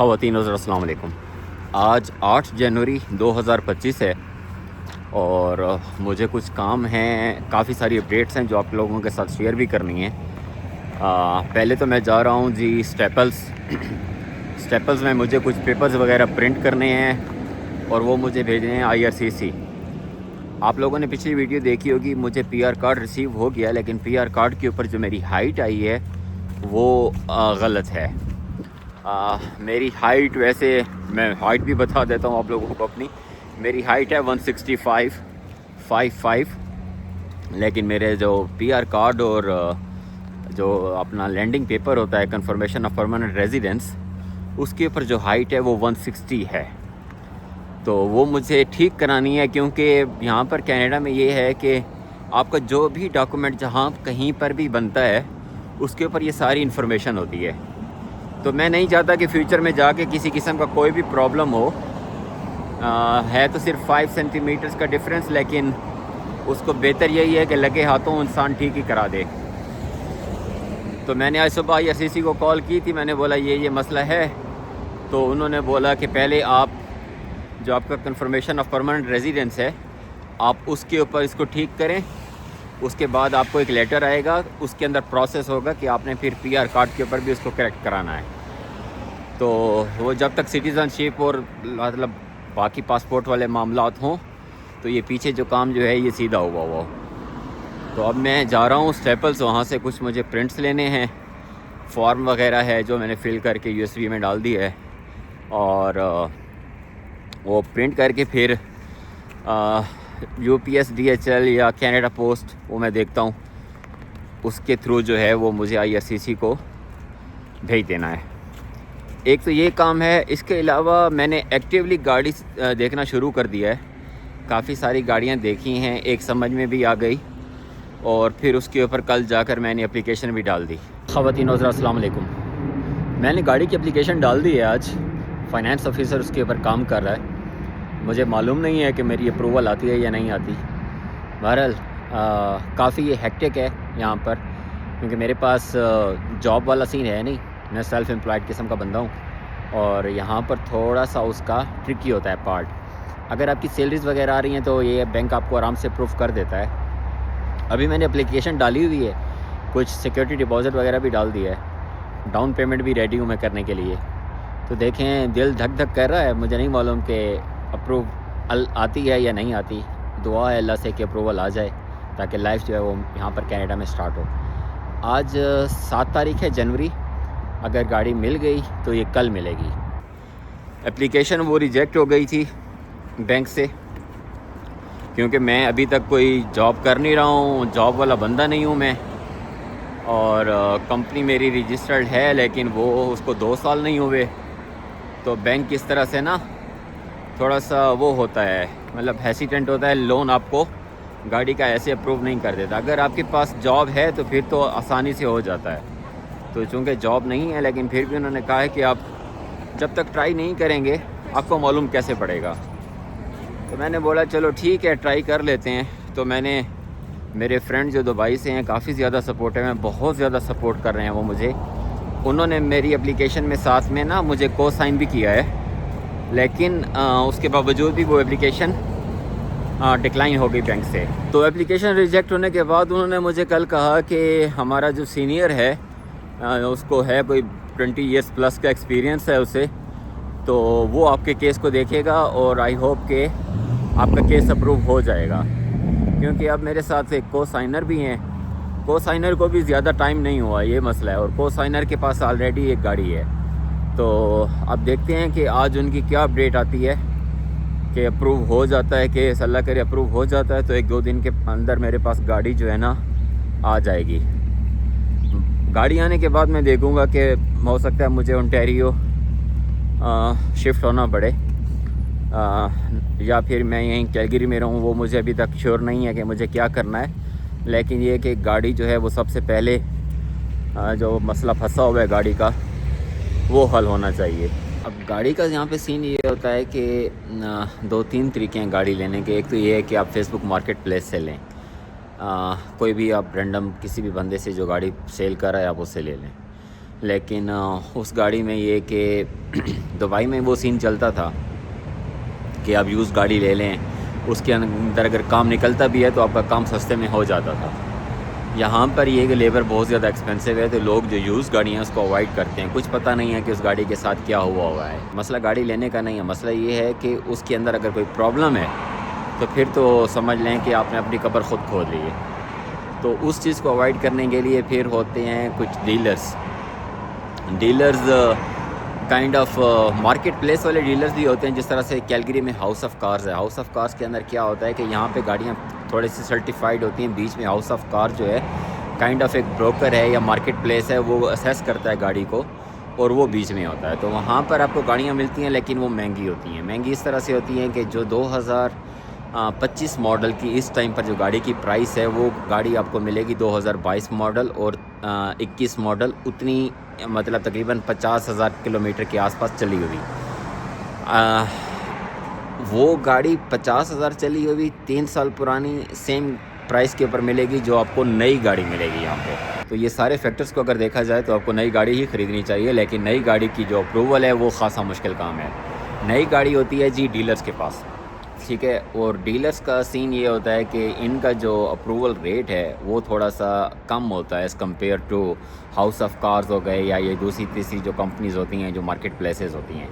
ख़वातीन अस्सलाम वालेकुम। आज 8 जनवरी 2025 है और मुझे कुछ काम हैं, काफ़ी सारी अपडेट्स हैं जो आप लोगों के साथ शेयर भी करनी है। पहले तो मैं जा रहा हूँ जी स्टेपल्स में मुझे कुछ पेपर्स वगैरह प्रिंट करने हैं और वो मुझे भेजने हैं IRCC। आप लोगों ने पिछली वीडियो देखी होगी, मुझे PR कार्ड रिसीव हो गया, लेकिन PR कार्ड के ऊपर जो मेरी हाइट आई है वो गलत है। मेरी हाइट, वैसे मैं हाइट भी बता देता हूँ आप लोगों को अपनी। मेरी हाइट है 165, लेकिन मेरे जो PR कार्ड और जो अपना लैंडिंग पेपर होता है, कंफर्मेशन ऑफ परमानेंट रेजिडेंस, उसके ऊपर जो हाइट है वो 160 है। तो वो मुझे ठीक करानी है, क्योंकि यहाँ पर कनाडा में ये है कि आपका जो भी डॉक्यूमेंट जहाँ कहीं पर भी बनता है उसके ऊपर ये सारी इन्फॉर्मेशन होती है। तो मैं नहीं चाहता कि फ्यूचर में जाके किसी किस्म का कोई भी प्रॉब्लम हो। है तो सिर्फ 5 सेंटीमीटर्स का डिफरेंस, लेकिन उसको बेहतर यही है कि लगे हाथों इंसान ठीक ही करा दे। तो मैंने आज सुबह IRCC को कॉल की थी, मैंने बोला ये मसला है। तो उन्होंने बोला कि पहले आप जो आपका कंफर्मेशन ऑफ परमानेंट रेजिडेंस है, आप उसके ऊपर इसको ठीक करें। उसके बाद आपको एक लेटर आएगा, उसके अंदर प्रोसेस होगा कि आपने फिर PR कार्ड के ऊपर भी उसको करेक्ट कराना है। तो वो जब तक सिटीज़नशिप और मतलब बाकी पासपोर्ट वाले मामलात हों, तो ये पीछे जो काम जो है ये सीधा हुआ वो। तो अब मैं जा रहा हूँ स्टेपल्स, वहाँ से कुछ मुझे प्रिंट्स लेने हैं। फॉर्म वगैरह है जो मैंने फ़िल करके USB में डाल दी है, और वो प्रिंट करके फिर UPS DHL या कैनेडा पोस्ट, वो मैं देखता हूँ, उसके थ्रू जो है वो मुझे IRCC को भेज देना है। एक तो ये काम है। इसके अलावा मैंने एक्टिवली गाड़ी देखना शुरू कर दिया है। काफ़ी सारी गाड़ियाँ देखी हैं, एक समझ में भी आ गई, और फिर उसके ऊपर कल जाकर मैंने एप्लीकेशन भी डाल दी। ख़वातीन अस्सलाम वालेकुम। मैंने गाड़ी की एप्लीकेशन डाल दी है आज। फाइनेंस ऑफिसर उसके ऊपर काम कर रहा है। मुझे मालूम नहीं है कि मेरी अप्रूवल आती है या नहीं आती। बहरहाल काफ़ी ये हेक्टिक है यहाँ पर, क्योंकि मेरे पास जॉब वाला सीन है नहीं। मैं सेल्फ़ एम्प्लॉयड किस्म का बंदा हूँ, और यहाँ पर थोड़ा सा उसका ट्रिकी होता है पार्ट। अगर आपकी सैलरीज़ वगैरह आ रही हैं तो ये बैंक आपको आराम से अप्रूव कर देता है। अभी मैंने एप्लीकेशन डाली हुई है, कुछ सिक्योरिटी डिपॉज़िट वगैरह भी डाल दिया है, डाउन पेमेंट भी रेडी हूँ मैं करने के लिए। तो देखें, दिल धक धक कर रहा है। मुझे नहीं मालूम कि अप्रूव आती है या नहीं आती। दुआ है अल्लाह से कि अप्रूवल आ जाए, ताकि लाइफ जो है वो यहाँ पर कनाडा में स्टार्ट हो। आज 7 तारीख है जनवरी। अगर गाड़ी मिल गई तो ये कल मिलेगी। एप्लीकेशन वो रिजेक्ट हो गई थी बैंक से, क्योंकि मैं अभी तक कोई जॉब कर नहीं रहा हूँ, जॉब वाला बंदा नहीं हूँ मैं। और कंपनी मेरी रजिस्टर्ड है, लेकिन वो उसको 2 साल नहीं हुए। तो बैंक इस तरह से ना थोड़ा सा वो होता है, मतलब हेसिटेंट होता है, लोन आपको गाड़ी का ऐसे अप्रूव नहीं कर देता। अगर आपके पास जॉब है तो फिर तो आसानी से हो जाता है। तो चूँकि जॉब नहीं है, लेकिन फिर भी उन्होंने कहा है कि आप जब तक ट्राई नहीं करेंगे आपको मालूम कैसे पड़ेगा। तो मैंने बोला चलो ठीक है, ट्राई कर लेते हैं। तो मैंने, मेरे फ्रेंड जो दुबई से हैं, काफ़ी ज़्यादा सपोर्टिव हैं, बहुत ज़्यादा सपोर्ट कर रहे हैं वो मुझे। उन्होंने मेरी एप्लीकेशन में साथ में ना मुझे को साइन भी किया है, लेकिन उसके बावजूद भी वो एप्लीकेशन डिक्लाइन हो गई बैंक से। तो एप्लीकेशन रिजेक्ट होने के बाद उन्होंने मुझे कल कहा कि हमारा जो सीनियर है, उसको है कोई 20 ईयर्स प्लस का एक्सपीरियंस है उसे, तो वो आपके केस को देखेगा और आई होप कि आपका केस अप्रूव हो जाएगा। क्योंकि अब मेरे साथ एक को साइनर भी हैं। को साइनर को भी ज़्यादा टाइम नहीं हुआ, ये मसला है, और को साइनर के पास ऑलरेडी एक गाड़ी है। तो अब देखते हैं कि आज उनकी क्या अपडेट आती है, कि अप्रूव हो जाता है, कि अल्लाह करे अप्रूव हो जाता है तो 1-2 दिन के अंदर मेरे पास गाड़ी जो है ना आ जाएगी। गाड़ी आने के बाद मैं देखूँगा कि हो सकता है मुझे ओंटारियो शिफ्ट होना पड़े, या फिर मैं यहीं कैलगरी में रहूँ। वो मुझे अभी तक श्योर नहीं है कि मुझे क्या करना है, लेकिन ये कि गाड़ी जो है वो सबसे पहले जो मसला फंसा हुआ है गाड़ी का, वो हल होना चाहिए। अब गाड़ी का यहाँ पे सीन ये होता है कि 2-3 तरीके हैं गाड़ी लेने के। एक तो ये है कि आप फेसबुक मार्केट प्लेस से लें, कोई भी आप रैंडम किसी भी बंदे से जो गाड़ी सेल कर रहा है आप उससे ले लें। लेकिन उस गाड़ी में ये कि दुबई में वो सीन चलता था कि आप यूज़ गाड़ी ले लें, उसके अंदर अगर काम निकलता भी है तो आपका काम सस्ते में हो जाता था। यहाँ पर ये कि लेबर बहुत ज़्यादा एक्सपेंसिव है, तो लोग जो यूज़ गाड़ियाँ हैं उसको अवॉइड करते हैं। कुछ पता नहीं है कि उस गाड़ी के साथ क्या हुआ है। मसला गाड़ी लेने का नहीं है, मसला ये है कि उसके अंदर अगर कोई प्रॉब्लम है तो फिर तो समझ लें कि आपने अपनी कब्र ख़ुद खोद ली है। तो उस चीज़ को अवॉइड करने के लिए फिर होते हैं कुछ dealers kind of market place वाले डीलर्स भी होते हैं। जिस तरह से कैलगरी में हाउस ऑफ कार्स है। हाउस ऑफ कार्स के अंदर क्या होता है कि यहाँ पे गाड़ियाँ थोड़ी सी सर्टिफाइड होती हैं। बीच में हाउस ऑफ कार जो है काइंड ऑफ एक ब्रोकर है या मार्केट प्लेस है, वो असेस करता है गाड़ी को, और वो बीच में होता है। तो वहाँ पर आपको गाड़ियाँ मिलती हैं, लेकिन वो महंगी होती हैं। महंगी इस तरह से होती हैं कि जो 2025 मॉडल की इस टाइम पर जो गाड़ी की प्राइस है, वो गाड़ी आपको मिलेगी 2022 मॉडल और 21 मॉडल, उतनी मतलब तकरीबन 50,000 किलोमीटर के आसपास चली हुई। वो गाड़ी 50,000 चली हुई 3 साल पुरानी सेम प्राइस के ऊपर मिलेगी जो आपको नई गाड़ी मिलेगी यहाँ पे। तो ये सारे फैक्टर्स को अगर देखा जाए तो आपको नई गाड़ी ही ख़रीदनी चाहिए। लेकिन नई गाड़ी की जो अप्रूवल है वो ख़ासा मुश्किल काम है। नई गाड़ी होती है जी डीलर्स के पास, ठीक है। और डीलर्स का सीन ये होता है कि इनका जो अप्रूवल रेट है वो थोड़ा सा कम होता है as compare to house of cars हो गए या ये दूसरी तीसरी जो कंपनीज़ होती हैं, जो मार्केट प्लेसेस होती हैं।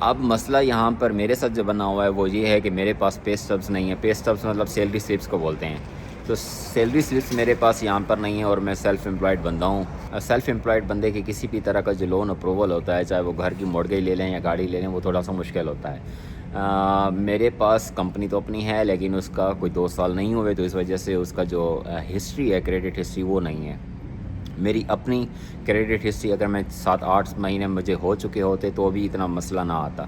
अब मसला यहाँ पर मेरे साथ जो बना हुआ है वो ये है कि मेरे पास पे स्टब्स नहीं है। पे स्टब्स मतलब सैलरी स्लिप्स को बोलते हैं। तो सैलरी स्लिप्स मेरे पास यहाँ पर नहीं है और मैं सेल्फ़ एम्प्लॉयड बंदा हूँ। सेल्फ़ एम्प्लॉयड बंदे के किसी भी तरह का जो लोन अप्रूवल होता है, चाहे वो घर की मॉर्गेज ले लें या गाड़ी ले लें, वो थोड़ा सा मुश्किल होता है। मेरे पास कंपनी तो अपनी है, लेकिन उसका कोई 2 साल नहीं हुए, तो इस वजह से उसका जो हिस्ट्री है, क्रेडिट हिस्ट्री, वो नहीं है। मेरी अपनी क्रेडिट हिस्ट्री अगर मैं 7-8 महीने मुझे हो चुके होते तो भी इतना मसला ना आता।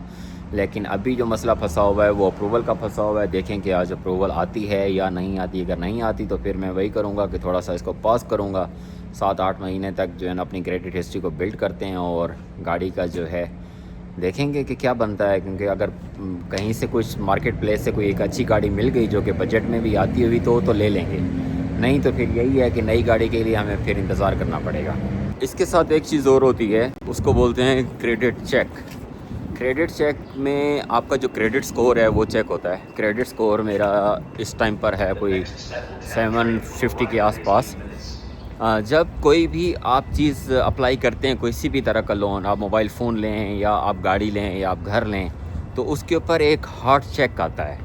लेकिन अभी जो मसला फंसा हुआ है वो अप्रूवल का फंसा हुआ है। देखें कि आज अप्रूवल आती है या नहीं आती। अगर नहीं आती तो फिर मैं वही करूँगा कि थोड़ा सा इसको पास करूँगा। 7-8 महीने तक जो है ना अपनी क्रेडिट हिस्ट्री को बिल्ड करते हैं और गाड़ी का जो है देखेंगे कि क्या बनता है। क्योंकि अगर कहीं से कुछ मार्केट प्लेस से कोई एक अच्छी गाड़ी मिल गई जो कि बजट में भी आती हुई तो ले लेंगे, नहीं तो फिर यही है कि नई गाड़ी के लिए हमें फिर इंतज़ार करना पड़ेगा। इसके साथ एक चीज़ और होती है, उसको बोलते हैं क्रेडिट चेक। क्रेडिट चेक में आपका जो क्रेडिट स्कोर है वो चेक होता है। क्रेडिट स्कोर मेरा इस टाइम पर है कोई 750 के आसपास। जब कोई भी आप चीज़ अप्लाई करते हैं, किसी भी तरह का लोन, आप मोबाइल फ़ोन लें या आप गाड़ी लें या आप घर लें, तो उसके ऊपर एक हार्ड चेक आता है।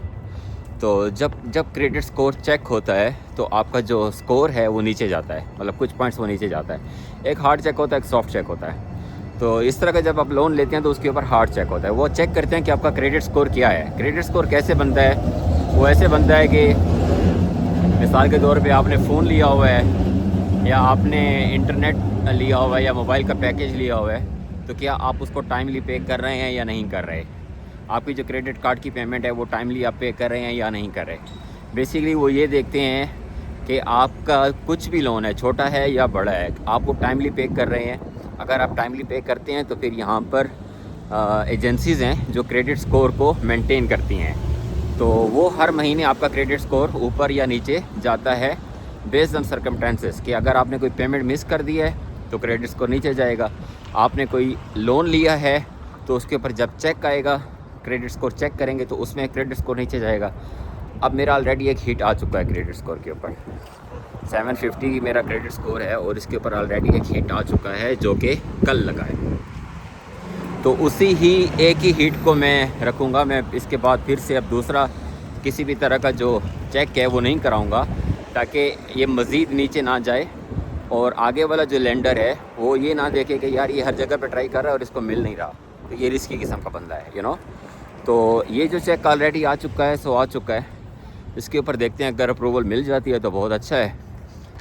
तो जब क्रेडिट स्कोर चेक होता है तो आपका जो स्कोर है वो नीचे जाता है, मतलब कुछ पॉइंट्स वो नीचे जाता है। एक हार्ड चेक होता है, एक सॉफ्ट चेक होता है। तो इस तरह का जब आप लोन लेते हैं तो उसके ऊपर हार्ड चेक होता है। वो चेक करते हैं कि आपका क्रेडिट स्कोर क्या है। क्रेडिट स्कोर कैसे बनता है? वो ऐसे बनता है कि मिसाल के तौर पे आपने फ़ोन लिया हुआ है या आपने इंटरनेट लिया हुआ है या मोबाइल का पैकेज लिया हुआ है, तो क्या आप उसको टाइमली पे कर रहे हैं या नहीं कर रहे। आपकी जो क्रेडिट कार्ड की पेमेंट है वो टाइमली आप पे कर रहे हैं या नहीं कर रहे। बेसिकली वो ये देखते हैं कि आपका कुछ भी लोन है, छोटा है या बड़ा है, आप वो टाइमली पे कर रहे हैं। अगर आप टाइमली पे करते हैं तो फिर यहाँ पर एजेंसीज़ हैं जो क्रेडिट स्कोर को मेंटेन करती हैं। तो वो हर महीने आपका क्रेडिट स्कोर ऊपर या नीचे जाता है बेस्ड ऑन सर्कमस्टेंसेस। कि अगर आपने कोई पेमेंट मिस कर दी है तो क्रेडिट स्कोर नीचे जाएगा। आपने कोई लोन लिया है तो उसके ऊपर जब चेक आएगा, क्रेडिट स्कोर चेक करेंगे तो उसमें क्रेडिट स्कोर नीचे जाएगा। अब मेरा ऑलरेडी एक हिट आ चुका है क्रेडिट स्कोर के ऊपर। 750 मेरा क्रेडिट स्कोर है और इसके ऊपर ऑलरेडी एक हिट आ चुका है जो कि कल लगा है। तो उसी ही एक ही हिट को मैं रखूँगा। मैं इसके बाद फिर से अब दूसरा किसी भी तरह का जो चेक है वो नहीं कराऊँगा, ताकि ये मज़ीद नीचे ना जाए और आगे वाला जो लेंडर है वो ये ना देखे कि यार ये हर जगह पे ट्राई कर रहा है और इसको मिल नहीं रहा, तो ये रिस्की किस्म का बंदा है, यू नो। तो ये जो चेक ऑलरेडी आ चुका है सो आ चुका है। इसके ऊपर देखते हैं, अगर अप्रूवल मिल जाती है तो बहुत अच्छा है,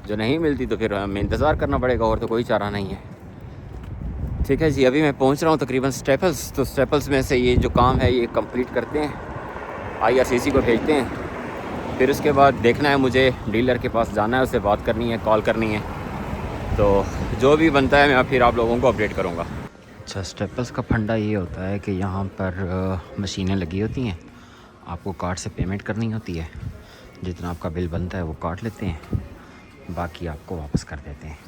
जो नहीं मिलती तो फिर हमें इंतज़ार करना पड़ेगा और तो कोई चारा नहीं है। ठीक है जी, अभी मैं पहुंच रहा हूं तकरीबन स्टेपल्स। तो स्टेपल्स में से ये जो काम है ये कंप्लीट करते हैं, IRCC को भेजते हैं। फिर उसके बाद देखना है, मुझे डीलर के पास जाना है, उससे बात करनी है, कॉल करनी है। तो जो भी बनता है मैं फिर आप लोगों को अपडेट करूँगा। अच्छा, स्टेपल्स का फंडा ये होता है कि यहाँ पर मशीनें लगी होती हैं, आपको कार्ड से पेमेंट करनी होती है। जितना आपका बिल बनता है वो काट लेते हैं, बाकी आपको वापस कर देते हैं।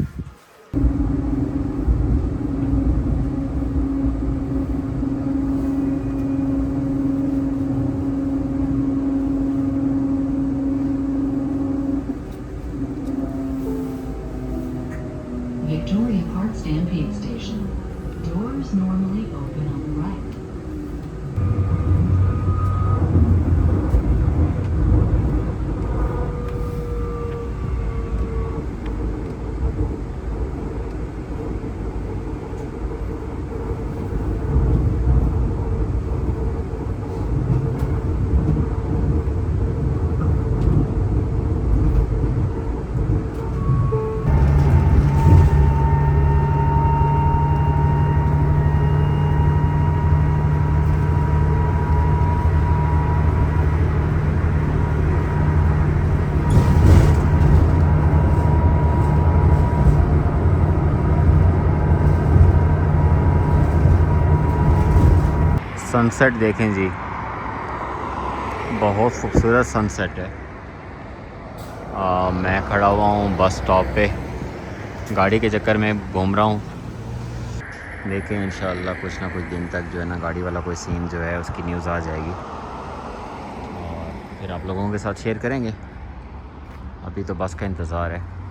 सनसेट देखें जी, बहुत खूबसूरत सनसेट है। मैं खड़ा हुआ हूँ बस स्टॉप पे, गाड़ी के चक्कर में घूम रहा हूँ। देखें इंशाल्लाह कुछ ना कुछ दिन तक जो है ना गाड़ी वाला कोई सीन जो है उसकी न्यूज़ आ जाएगी और फिर आप लोगों के साथ शेयर करेंगे। अभी तो बस का इंतज़ार है।